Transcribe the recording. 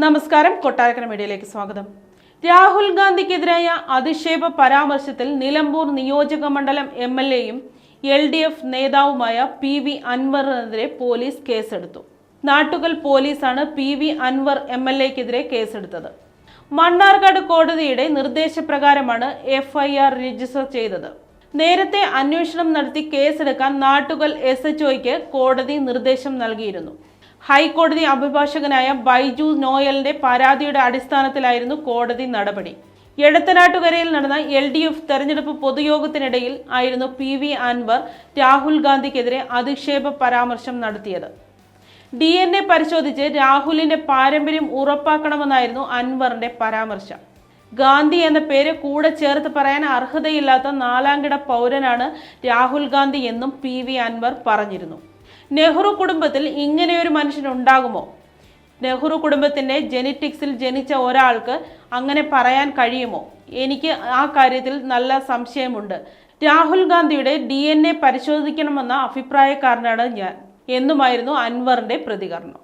നമസ്കാരം, കൊട്ടാരക്കര മീഡിയയിലേക്ക് സ്വാഗതം. രാഹുൽ ഗാന്ധിക്കെതിരായ അധിക്ഷേപ പരാമർശത്തിൽ നിലമ്പൂർ നിയോജക മണ്ഡലം MLA-യും LDF നേതാവുമായ PV അൻവറിനെതിരെ പോലീസ് കേസെടുത്തു. നാട്ടുകൽ പോലീസാണ് PV അൻവർ MLA-ക്കെതിരെ കേസെടുത്തത്. മണ്ണാർക്കാട് കോടതിയുടെ നിർദ്ദേശപ്രകാരമാണ് FIR രജിസ്റ്റർ ചെയ്തത്. നേരത്തെ അന്വേഷണം നടത്തി കേസെടുക്കാൻ നാട്ടുകൽ SHOയ്ക്ക് കോടതി നിർദ്ദേശം നൽകിയിരുന്നു. ഹൈക്കോടതി അഭിഭാഷകനായ ബൈജു നോയലിന്റെ പരാതിയുടെ അടിസ്ഥാനത്തിലായിരുന്നു കോടതി നടപടി. എടത്തനാട്ടുകരയിൽ നടന്ന LDF തെരഞ്ഞെടുപ്പ് പൊതുയോഗത്തിനിടയിൽ ആയിരുന്നു PV അൻവർ രാഹുൽ ഗാന്ധിക്കെതിരെ അധിക്ഷേപ പരാമർശം നടത്തിയത്. DNA പരിശോധിച്ച് രാഹുലിന്റെ പാരമ്പര്യം ഉറപ്പാക്കണമെന്നായിരുന്നു അൻവറിന്റെ പരാമർശം. ഗാന്ധി എന്ന പേര് കൂടെ ചേർത്ത് പറയാൻ അർഹതയില്ലാത്ത നാലാംകിട പൗരനാണ് രാഹുൽ ഗാന്ധി എന്നും PV അൻവർ പറഞ്ഞിരുന്നു. നെഹ്റു കുടുംബത്തിൽ ഇങ്ങനെയൊരു മനുഷ്യനുണ്ടാകുമോ? നെഹ്റു കുടുംബത്തിന്റെ ജെനറ്റിക്സിൽ ജനിച്ച ഒരാൾക്ക് അങ്ങനെ പറയാൻ കഴിയുമോ? എനിക്ക് ആ കാര്യത്തിൽ നല്ല സംശയമുണ്ട്. രാഹുൽ ഗാന്ധിയുടെ DNA പരിശോധിക്കണമെന്ന അഭിപ്രായക്കാരനാണ് ഞാൻ എന്നുമായിരുന്നു അൻവറിന്റെ പ്രതികരണം.